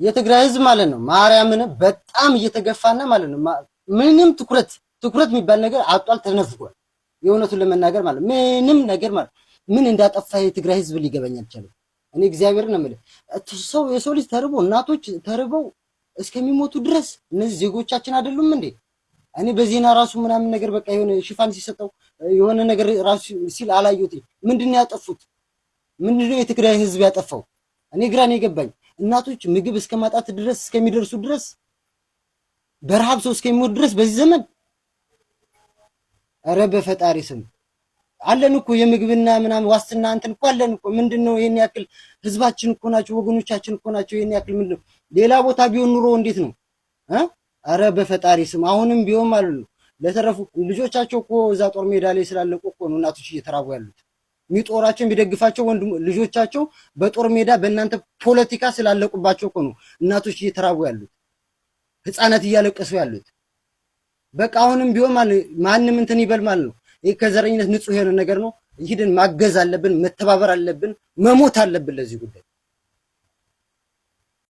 የትግራይ ህዝብ ማለት ነው ማርያምን በጣም እየተገፋና ማለት ነው ምንም ትኩረት የሚባል ነገር አጧል ተነፍጓል። የእውነቱን ለመናገር ማለት ምንም ነገር ማለት ምን እንዳጠፋ የትግራይ ህዝብ ሊገባኝ አልቻለም። እኔ እግዚአብሔርን ነው የምልህ የሰው ልጅ ተርቦ እናቶች ተርበው እስከሚሞቱ ድረስ እነዚህ ዜጎቻችን አይደሉም እንዴ? እኔ በዜና ራሱ ምናምን ነገር በቃ የሆነ ሽፋን ሲሰጠው የሆነ ነገር ራሱ ሲል አላየሁትም። ምንድነው ያጠፉት? ምንድነው የትግራይ ህዝብ ያጠፋው? እኔ ግራ ነው የገባኝ። እናቶች ምግብ እስከማጣት ድረስ እስከሚደርሱ ድረስ በረሃብ ሰው እስከሚሞት ድረስ በዚህ ዘመን ኧረ በፈጣሪ ስም አለን እኮ የምግብና ምናምን ዋስትና እንትን እኮ አለን እኮ። ምንድነው ይሄን ያክል ህዝባችን እኮ ናቸው ወገኖቻችን እኮ ናቸው። ይሄን ያክል ምንድነው ሌላ ቦታ ቢሆን ኑሮ እንዴት ነው? ኧረ በፈጣሪ ስም አሁንም ቢሆን ማለት ነው ለተረፉ ልጆቻቸው እኮ እዛ ጦር ሜዳ ላይ ስላለቁ እኮ ነው እናቶች እየተራቡ ያሉት። ሚጦራቸው የሚደግፋቸው ወንድም ልጆቻቸው በጦር ሜዳ በእናንተ ፖለቲካ ስላለቁባቸው እኮ ነው እናቶች እየተራቡ ያሉት፣ ህፃናት እያለቀሱ ያሉት። በቃ አሁንም ቢሆን ማለት ማንም እንትን ይበል ማለት ነው ይሄ ከዘረኝነት ንጹህ የሆነ ነገር ነው። ይሄድን ማገዝ አለብን፣ መተባበር አለብን፣ መሞት አለብን ለዚህ ጉዳይ።